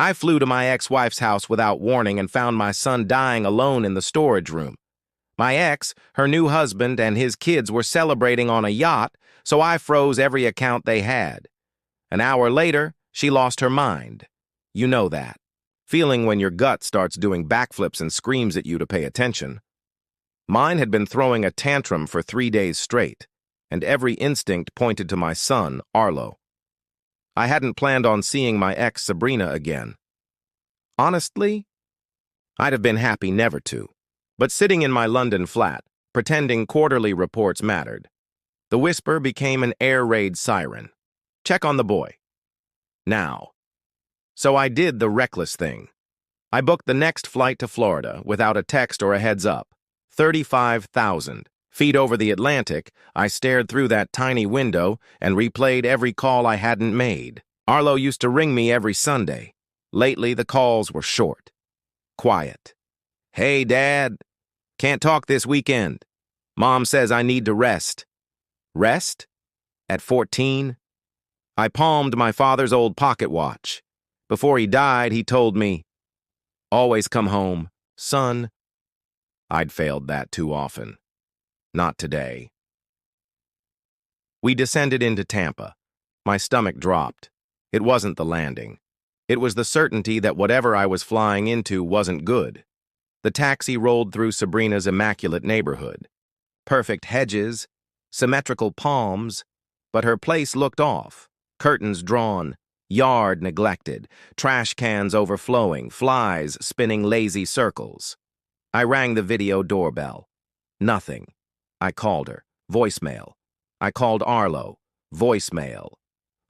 I flew to my ex-wife's house without warning and found my son dying alone in the storage room. My ex, her new husband, and his kids were celebrating on a yacht, so I froze every account they had. An hour later, she lost her mind. You know that. Feeling when your gut starts doing backflips and screams at you to pay attention. Mine had been throwing a tantrum for 3 days straight, and every instinct pointed to my son, Arlo. I hadn't planned on seeing my ex, Sabrina, again. Honestly, I'd have been happy never to. But sitting in my London flat, pretending quarterly reports mattered, the whisper became an air raid siren. Check on the boy. Now. So I did the reckless thing. I booked the next flight to Florida without a text or a heads up. 35,000 feet over the Atlantic, I stared through that tiny window and replayed every call I hadn't made. Arlo used to ring me every Sunday. Lately, the calls were short. Quiet. Hey, Dad. Can't talk this weekend. Mom says I need to rest. Rest? At 14? I palmed my father's old pocket watch. Before he died, he told me, "Always come home, son." I'd failed that too often. Not today. We descended into Tampa. My stomach dropped. It wasn't the landing. It was the certainty that whatever I was flying into wasn't good. The taxi rolled through Sabrina's immaculate neighborhood. Perfect hedges, symmetrical palms, but her place looked off. Curtains drawn, yard neglected, trash cans overflowing, flies spinning lazy circles. I rang the video doorbell. Nothing. I called her. Voicemail. I called Arlo. Voicemail.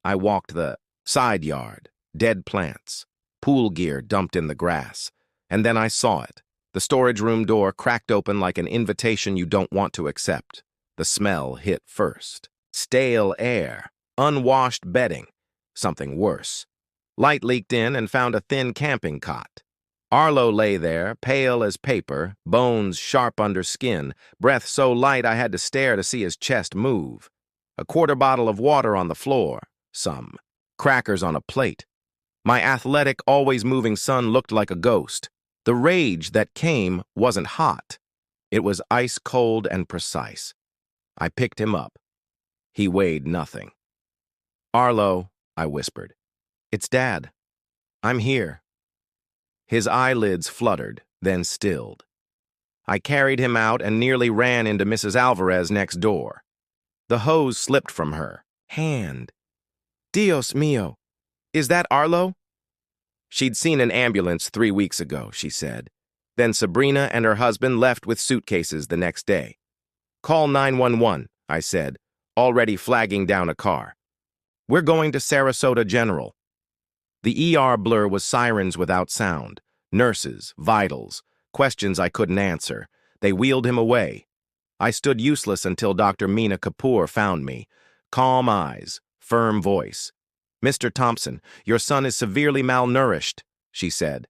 I walked the side yard. Dead plants. Pool gear dumped in the grass. And then I saw it. The storage room door cracked open like an invitation you don't want to accept. The smell hit first. Stale air. Unwashed bedding. Something worse. Light leaked in and found a thin camping cot. Arlo lay there, pale as paper, bones sharp under skin, breath so light I had to stare to see his chest move. A quarter bottle of water on the floor. Some crackers on a plate. My athletic, always moving son looked like a ghost. The rage that came wasn't hot. It was ice cold and precise. I picked him up. He weighed nothing. "Arlo," I whispered. "It's Dad. I'm here." His eyelids fluttered, then stilled. I carried him out and nearly ran into Mrs. Alvarez next door. The hose slipped from her hand. "Dios mío, is that Arlo?" She'd seen an ambulance 3 weeks ago, she said. Then Sabrina and her husband left with suitcases the next day. "Call 911, I said, already flagging down a car. "We're going to Sarasota General." The ER blur was sirens without sound, nurses, vitals, questions I couldn't answer. They wheeled him away. I stood useless until Dr. Meena Kapoor found me. Calm eyes, firm voice. "Mr. Thompson, your son is severely malnourished," she said.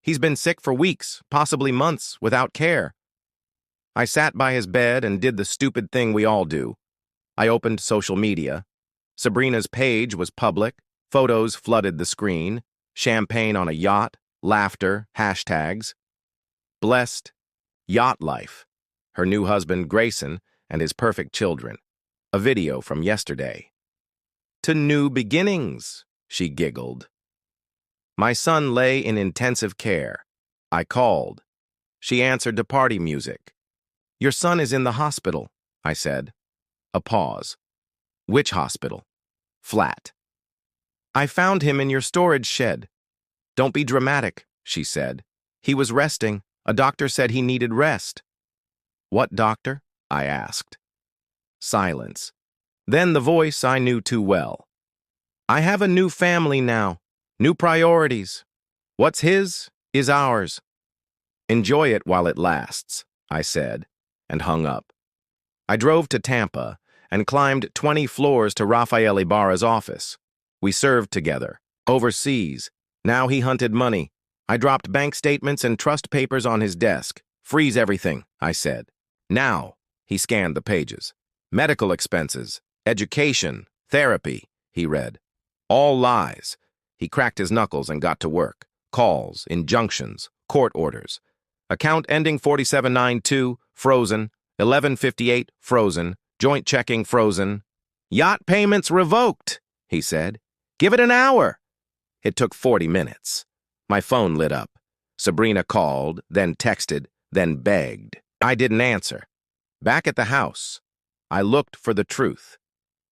"He's been sick for weeks, possibly months, without care." I sat by his bed and did the stupid thing we all do. I opened social media. Sabrina's page was public. Photos flooded the screen. Champagne on a yacht, laughter, hashtags. Blessed yacht life. Her new husband, Grayson, and his perfect children. A video from yesterday. "To new beginnings," she giggled. My son lay in intensive care. I called. She answered to party music. "Your son is in the hospital," I said. A pause. "Which hospital?" "Flat." "I found him in your storage shed." "Don't be dramatic," she said. "He was resting. A doctor said he needed rest." "What doctor?" I asked. Silence. Then the voice I knew too well. "I have a new family now, new priorities. What's his is ours." "Enjoy it while it lasts," I said, and hung up. I drove to Tampa and climbed 20 floors to Rafael Ibarra's office. We served together, overseas. Now he hunted money. I dropped bank statements and trust papers on his desk. "Freeze everything," I said. "Now," he scanned the pages. "Medical expenses, education, therapy," he read. "All lies. He cracked his knuckles and got to work. Calls, injunctions, court orders. Account ending 4792, frozen. 1158, frozen. Joint checking, frozen. Yacht payments revoked, he said. Give it an hour. It took 40 minutes. My phone lit up. Sabrina called, then texted, then begged. I didn't answer. Back at the house, I looked for the truth.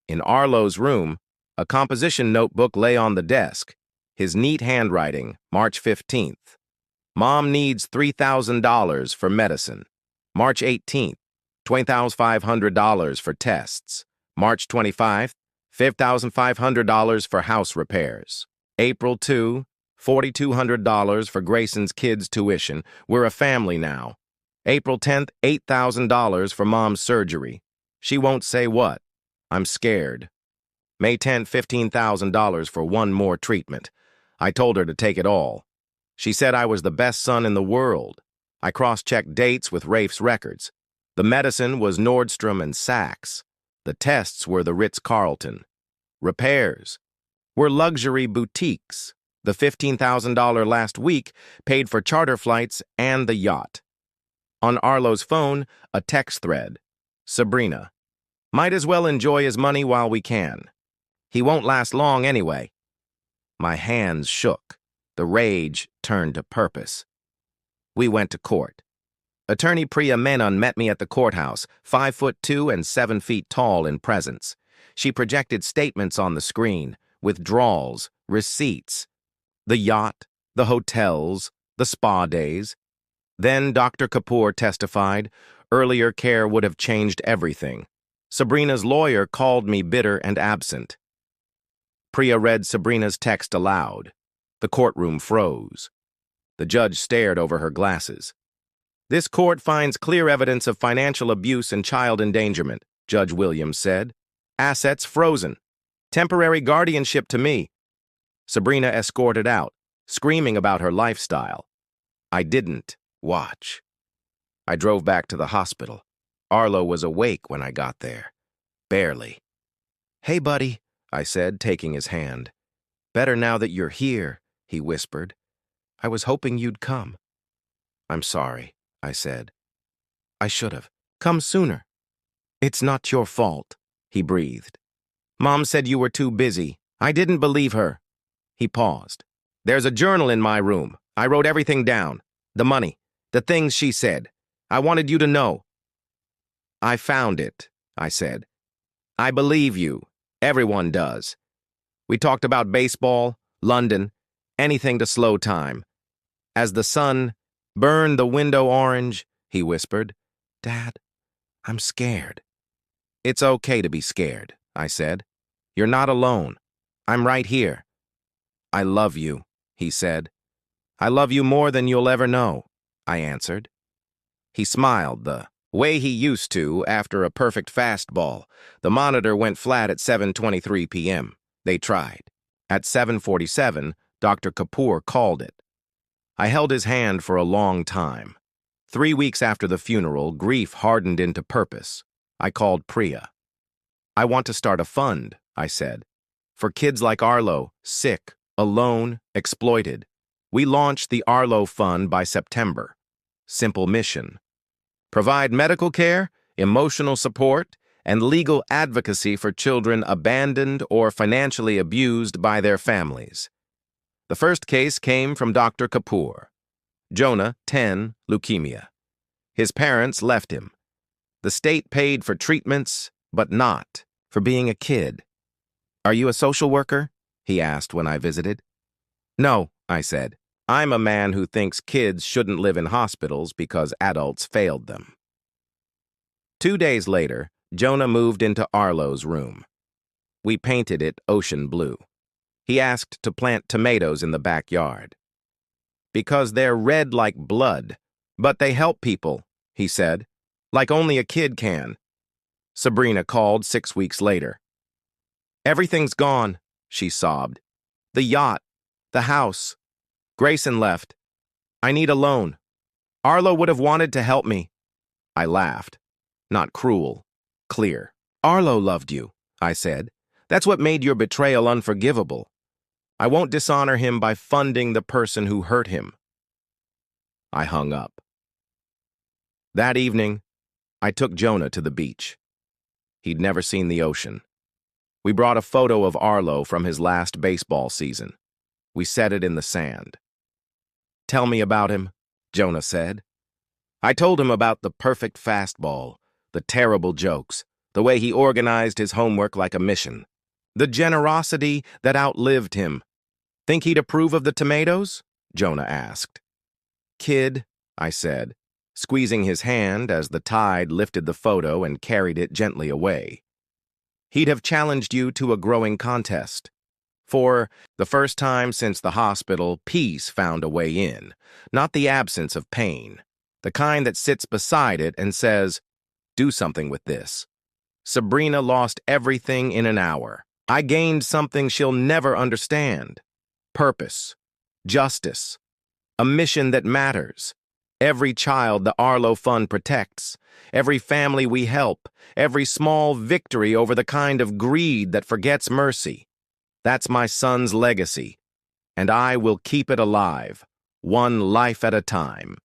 In Arlo's room, a composition notebook lay on the desk. His neat handwriting, March 15th. Mom needs $3,000 for medicine. March 18th, $20,500 for tests. March 25th, $5,500 for house repairs. April 2, $4,200 for Grayson's kids' tuition. We're a family now. April 10th, $8,000 for Mom's surgery. She won't say what. I'm scared. May 10th, $15,000 for one more treatment. I told her to take it all. She said I was the best son in the world. I cross-checked dates with Rafe's records. The medicine was Nordstrom and Saks. The tests were the Ritz-Carlton. Repairs were luxury boutiques. The $15,000 last week paid for charter flights and the yacht. On Arlo's phone, a text thread. Sabrina. Might as well enjoy his money while we can. He won't last long anyway. My hands shook. The rage turned to purpose. We went to court. Attorney Priya Menon met me at the courthouse, 5'2" and 7 feet tall in presence. She projected statements on the screen, withdrawals, receipts, the yacht, the hotels, the spa days. Then Dr. Kapoor testified, earlier care would have changed everything. Sabrina's lawyer called me bitter and absent. Priya read Sabrina's text aloud. The courtroom froze. The judge stared over her glasses. This court finds clear evidence of financial abuse and child endangerment, Judge Williams said. Assets frozen. Temporary guardianship to me. Sabrina escorted out, screaming about her lifestyle. I didn't watch. I drove back to the hospital. Arlo was awake when I got there. Barely. Hey, buddy, I said, taking his hand. Better now that you're here, he whispered. I was hoping you'd come. I'm sorry, I said. I should have. Come sooner. It's not your fault, he breathed. Mom said you were too busy. I didn't believe her. He paused. There's a journal in my room. I wrote everything down. The money. The things she said. I wanted you to know. I found it, I said. I believe you. Everyone does. We talked about baseball, London, anything to slow time. As the sun burned the window orange, he whispered, Dad, I'm scared. It's okay to be scared, I said. You're not alone. I'm right here. I love you, he said. I love you more than you'll ever know, I answered. He smiled the way he used to after a perfect fastball. The monitor went flat at 7:23 p.m. They tried. At 7:47, Dr. Kapoor called it. I held his hand for a long time. 3 weeks after the funeral, grief hardened into purpose. I called Priya. I want to start a fund, I said, for kids like Arlo, sick, alone, exploited. We launched the Arlo Fund by September. Simple mission. Provide medical care, emotional support, and legal advocacy for children abandoned or financially abused by their families. The first case came from Dr. Kapoor. Jonah, 10, leukemia. His parents left him. The state paid for treatments, but not for being a kid. Are you a social worker? He asked when I visited. No, I said. I'm a man who thinks kids shouldn't live in hospitals because adults failed them. 2 days later, Jonah moved into Arlo's room. We painted it ocean blue. He asked to plant tomatoes in the backyard. Because they're red like blood, but they help people, he said, like only a kid can. Sabrina called 6 weeks later. Everything's gone, she sobbed. The yacht, the house. Grayson left. I need a loan. Arlo would have wanted to help me. I laughed. Not cruel, clear. Arlo loved you, I said. That's what made your betrayal unforgivable. I won't dishonor him by funding the person who hurt him. I hung up. That evening, I took Jonah to the beach. He'd never seen the ocean. We brought a photo of Arlo from his last baseball season. We set it in the sand. "Tell me about him," Jonah said. I told him about the perfect fastball, the terrible jokes, the way he organized his homework like a mission, the generosity that outlived him. "Think he'd approve of the tomatoes?" Jonah asked. "Kid," I said, squeezing his hand as the tide lifted the photo and carried it gently away. "He'd have challenged you to a growing contest. For the first time since the hospital, peace found a way in, not the absence of pain, the kind that sits beside it and says, 'Do something with this.' Sabrina lost everything in an hour. I gained something she'll never understand. Purpose, justice, a mission that matters. Every child the Arlo Fund protects, every family we help, every small victory over the kind of greed that forgets mercy. That's my son's legacy, and I will keep it alive, one life at a time."